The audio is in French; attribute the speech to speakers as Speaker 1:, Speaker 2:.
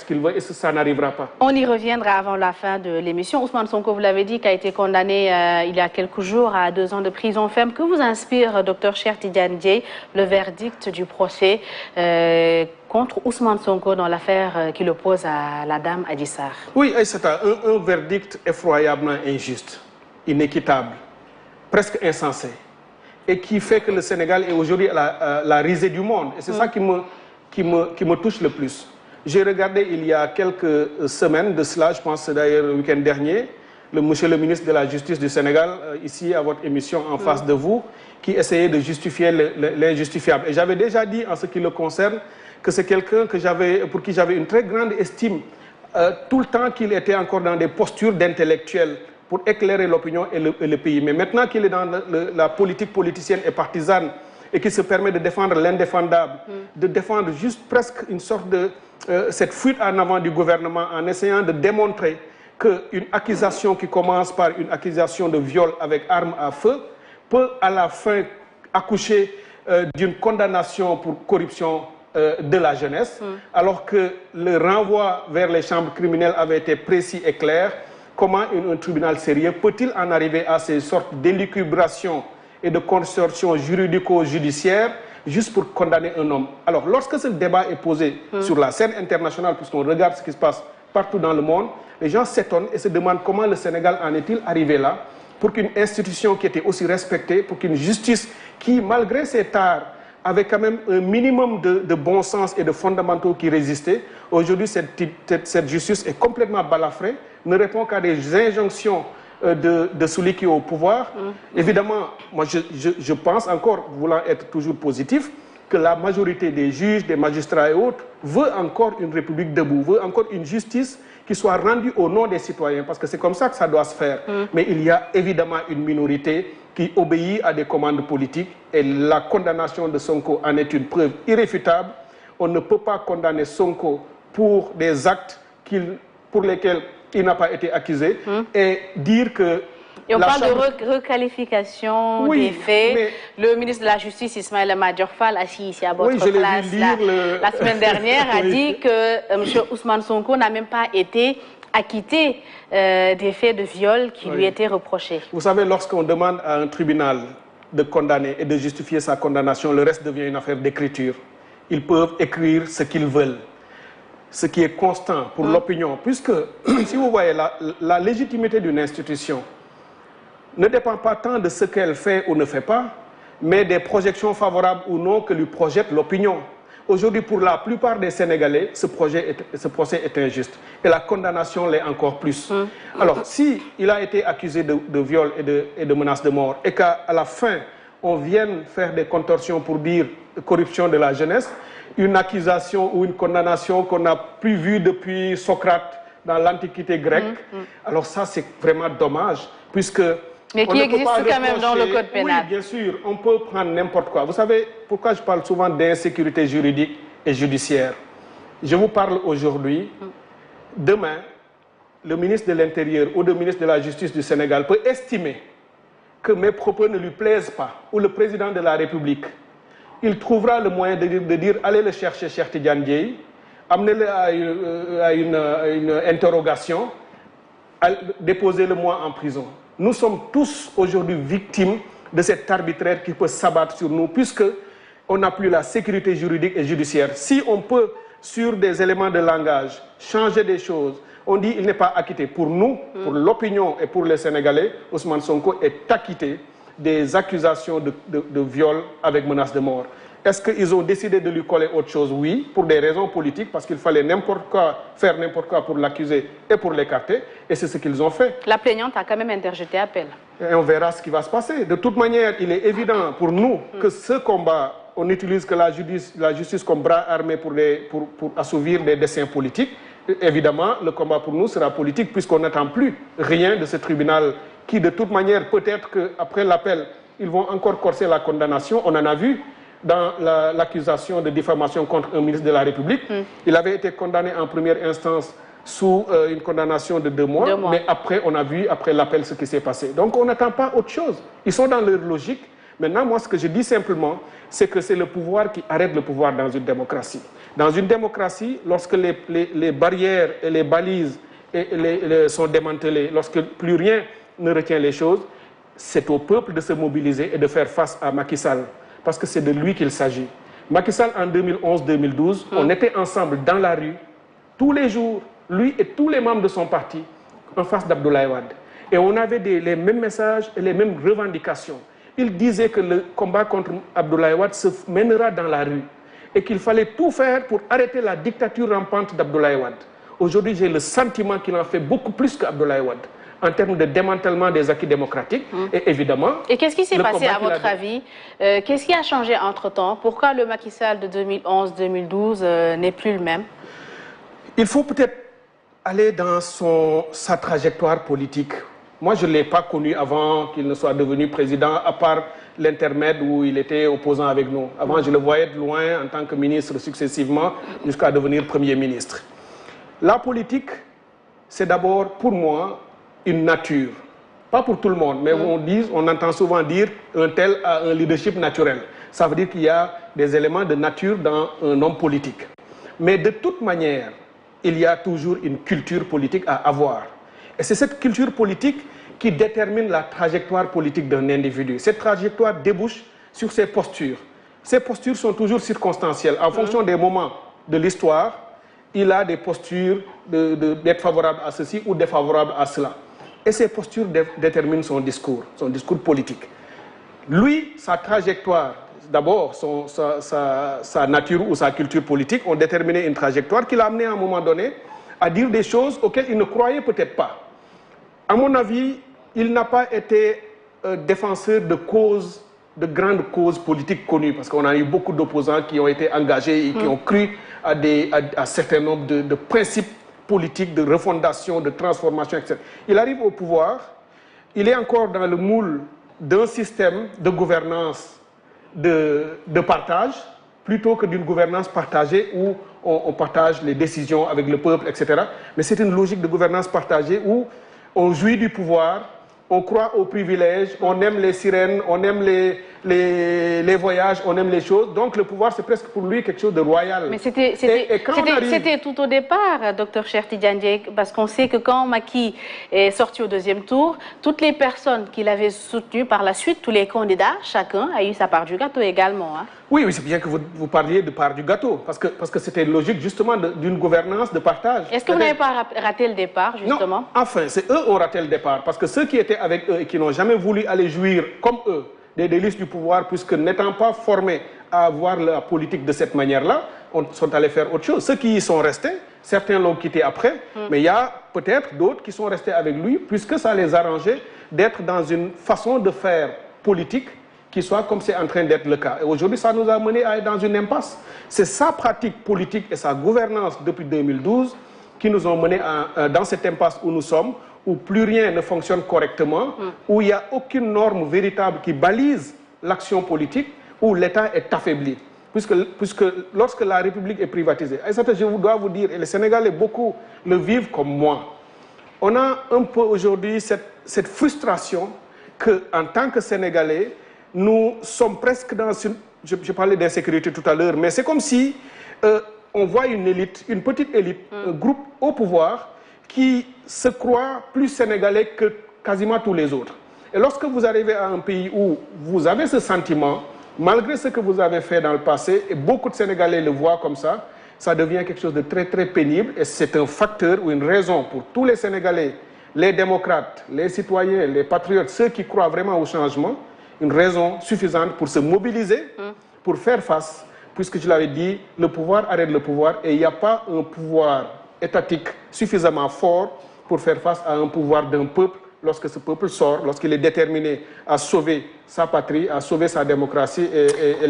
Speaker 1: qu'il veut et ça n'arrivera pas.
Speaker 2: On y reviendra avant la fin de l'émission. Ousmane Sonko, vous l'avez dit, qui a été condamné il y a quelques jours à 2 ans de prison ferme. Que vous inspire, Dr Cheikh Tidiane Dièye, le verdict du procès contre Ousmane Sonko dans l'affaire qui l'oppose à la dame Adji Sarr? Oui,
Speaker 1: c'est un verdict effroyablement injuste, inéquitable, presque insensé, et qui fait que le Sénégal est aujourd'hui la risée du monde. Et c'est ça qui me touche le plus. J'ai regardé il y a quelques semaines de cela, je pense d'ailleurs le week-end dernier, monsieur le ministre de la Justice du Sénégal, ici à votre émission en face de vous, qui essayait de justifier l'injustifiable. Et j'avais déjà dit en ce qui le concerne que c'est quelqu'un pour qui j'avais une très grande estime, tout le temps qu'il était encore dans des postures d'intellectuel pour éclairer l'opinion et le pays. Mais maintenant qu'il est dans la politique politicienne et partisane et qu'il se permet de défendre l'indéfendable, de défendre juste presque une sorte de cette fuite en avant du gouvernement en essayant de démontrer qu'une accusation qui commence par une accusation de viol avec arme à feu peut à la fin accoucher d'une condamnation pour corruption de la jeunesse, alors que le renvoi vers les chambres criminelles avait été précis et clair. Comment un tribunal sérieux peut-il en arriver à ces sortes d'élucubrations et de consortions juridico-judiciaires juste pour condamner un homme? Alors, lorsque ce débat est posé sur la scène internationale, puisqu'on regarde ce qui se passe partout dans le monde, les gens s'étonnent et se demandent comment le Sénégal en est-il arrivé là, pour qu'une institution qui était aussi respectée, pour qu'une justice qui, malgré ses tares, avait quand même un minimum de bon sens et de fondamentaux qui résistaient. Aujourd'hui, cette justice est complètement balafrée, ne répond qu'à des injonctions de celui qui est au pouvoir. Évidemment, moi je pense encore, voulant être toujours positif, que la majorité des juges, des magistrats et autres veut encore une république debout, veut encore une justice qui soit rendue au nom des citoyens, parce que c'est comme ça que ça doit se faire. Mais il y a évidemment une minorité qui obéit à des commandes politiques et la condamnation de Sonko en est une preuve irréfutable. On ne peut pas condamner Sonko pour des actes pour lesquels il n'a pas été accusé et dire que...
Speaker 2: Et on parle de requalification des faits. Le ministre de la Justice, Ismaïla Madior Fall, assis ici à votre place la semaine dernière, a dit que M. Ousmane Sonko n'a même pas été acquitté des faits de viol qui lui étaient reprochés.
Speaker 1: Vous savez, lorsqu'on demande à un tribunal de condamner et de justifier sa condamnation, le reste devient une affaire d'écriture. Ils peuvent écrire ce qu'ils veulent, ce qui est constant pour l'opinion. Puisque, si vous voyez, la légitimité d'une institution ne dépend pas tant de ce qu'elle fait ou ne fait pas, mais des projections favorables ou non que lui projette l'opinion. Aujourd'hui, pour la plupart des Sénégalais, ce procès est injuste. Et la condamnation l'est encore plus. Alors, si il a été accusé de viol et de menace de mort, et qu'à la fin, on vienne faire des contorsions pour dire corruption de la jeunesse, une accusation ou une condamnation qu'on n'a plus vue depuis Socrate dans l'Antiquité grecque, alors ça, c'est vraiment dommage, puisque...
Speaker 2: Mais qui existe quand même dans le code pénal.
Speaker 1: Oui, bien sûr, on peut prendre n'importe quoi. Vous savez pourquoi je parle souvent d'insécurité juridique et judiciaire? Je vous parle aujourd'hui. Demain, le ministre de l'Intérieur ou le ministre de la Justice du Sénégal peut estimer que mes propos ne lui plaisent pas, ou le président de la République. Il trouvera le moyen de dire allez le chercher, Cheikh Tidiane Dièye, amenez-le à une interrogation, déposez-le moi en prison. Nous sommes tous aujourd'hui victimes de cet arbitraire qui peut s'abattre sur nous, puisqu'on n'a plus la sécurité juridique et judiciaire. Si on peut, sur des éléments de langage, changer des choses, on dit qu'il n'est pas acquitté. Pour nous, pour l'opinion et pour les Sénégalais, Ousmane Sonko est acquitté des accusations de viol avec menace de mort. Est-ce qu'ils ont décidé de lui coller autre chose? Oui, pour des raisons politiques, parce qu'il fallait faire n'importe quoi pour l'accuser et pour l'écarter, et c'est ce qu'ils ont fait.
Speaker 2: La plaignante a quand même interjeté appel.
Speaker 1: Et on verra ce qui va se passer. De toute manière, il est évident pour nous que ce combat, on n'utilise que la justice comme bras armé pour assouvir des desseins politiques. Évidemment, le combat pour nous sera politique, puisqu'on n'attend plus rien de ce tribunal qui, de toute manière, peut-être qu'après l'appel, ils vont encore corser la condamnation. On en a vu dans l'accusation de diffamation contre un ministre de la République. Il avait été condamné en première instance sous une condamnation de 2 mois, mais après, on a vu, après l'appel, ce qui s'est passé. Donc, on n'attend pas autre chose. Ils sont dans leur logique, Maintenant, moi, ce que je dis simplement, c'est que c'est le pouvoir qui arrête le pouvoir dans une démocratie. Dans une démocratie, lorsque les barrières et les balises sont démantelées, lorsque plus rien ne retient les choses, c'est au peuple de se mobiliser et de faire face à Macky Sall, parce que c'est de lui qu'il s'agit. Macky Sall, en 2011-2012, on était ensemble dans la rue, tous les jours, lui et tous les membres de son parti, en face d'Abdoulaye Wade. Et on avait les mêmes messages et les mêmes revendications. Il disait que le combat contre Abdoulaye Wade se mènera dans la rue et qu'il fallait tout faire pour arrêter la dictature rampante d'Abdoulaye Wade. Aujourd'hui, j'ai le sentiment qu'il en fait beaucoup plus qu'Abdoulaye Wade en termes de démantèlement des acquis démocratiques. Et évidemment...
Speaker 2: Et qu'est-ce qui s'est passé à votre avis? Qu'est-ce qui a changé entre-temps? Pourquoi le Macky Sall de 2011-2012 n'est plus le même?
Speaker 1: Il faut peut-être aller dans sa trajectoire politique. Moi, je ne l'ai pas connu avant qu'il ne soit devenu président, à part l'intermède où il était opposant avec nous. Avant, je le voyais de loin en tant que ministre successivement, jusqu'à devenir Premier ministre. La politique, c'est d'abord, pour moi, une nature. Pas pour tout le monde, mais on entend souvent dire un tel a un leadership naturel. Ça veut dire qu'il y a des éléments de nature dans un homme politique. Mais de toute manière, il y a toujours une culture politique à avoir. Et c'est cette culture politique qui détermine la trajectoire politique d'un individu. Cette trajectoire débouche sur ses postures. Ces postures sont toujours circonstancielles. En fonction des moments de l'histoire, il a des postures d'être favorable à ceci ou défavorable à cela. Et ces postures déterminent son discours politique. Lui, sa trajectoire, d'abord sa nature ou sa culture politique ont déterminé une trajectoire qui l'a amené à un moment donné à dire des choses auxquelles il ne croyait peut-être pas. À mon avis, il n'a pas été défenseur de grandes causes politiques connues, parce qu'on a eu beaucoup d'opposants qui ont été engagés et qui ont cru à un certain nombre de principes politiques, de refondation, de transformation, etc. Il arrive au pouvoir, il est encore dans le moule d'un système de gouvernance de partage, plutôt que d'une gouvernance partagée où on partage les décisions avec le peuple, etc. Mais c'est une logique de gouvernance partagée où on jouit du pouvoir, on croit aux privilèges, on aime les sirènes, on aime les voyages, on aime les choses. Donc le pouvoir, c'est presque pour lui quelque chose de royal.
Speaker 2: Mais c'était tout au départ, Dr Cheikh Tidiane Dièye, parce qu'on sait que quand Macky est sorti au deuxième tour, toutes les personnes qu'il avait soutenues par la suite, tous les candidats, chacun a eu sa part du gâteau également. Hein.
Speaker 1: Oui, c'est bien que vous parliez de part du gâteau, parce que c'était logique justement d'une gouvernance de partage.
Speaker 2: Est-ce que vous n'avez pas raté le départ, justement?
Speaker 1: Non, enfin, c'est eux qui ont raté le départ, parce que ceux qui étaient avec eux et qui n'ont jamais voulu aller jouir comme eux des délices du pouvoir, puisque n'étant pas formés à avoir la politique de cette manière-là, sont allés faire autre chose. Ceux qui y sont restés, certains l'ont quitté après, mais il y a peut-être d'autres qui sont restés avec lui, puisque ça les arrangeait d'être dans une façon de faire politique qui soit comme c'est en train d'être le cas. Et aujourd'hui, ça nous a mené à être dans une impasse. C'est sa pratique politique et sa gouvernance depuis 2012 qui nous ont menés dans cette impasse où nous sommes, où plus rien ne fonctionne correctement, où il n'y a aucune norme véritable qui balise l'action politique, où l'État est affaibli. Puisque lorsque la République est privatisée, et ça, je dois vous dire, et les Sénégalais beaucoup le vivent comme moi, on a un peu aujourd'hui cette frustration qu'en tant que Sénégalais, nous sommes presque dans une... Je parlais d'insécurité tout à l'heure, mais c'est comme si on voit une élite, une petite élite, un groupe au pouvoir qui se croit plus sénégalais que quasiment tous les autres. Et lorsque vous arrivez à un pays où vous avez ce sentiment, malgré ce que vous avez fait dans le passé, et beaucoup de Sénégalais le voient comme ça devient quelque chose de très très pénible, et c'est un facteur ou une raison pour tous les Sénégalais, les démocrates, les citoyens, les patriotes, ceux qui croient vraiment au changement, une raison suffisante pour se mobiliser, pour faire face, puisque je l'avais dit, le pouvoir arrête le pouvoir et il n'y a pas un pouvoir étatique suffisamment fort pour faire face à un pouvoir d'un peuple lorsque ce peuple sort, lorsqu'il est déterminé à sauver sa patrie, à sauver sa démocratie et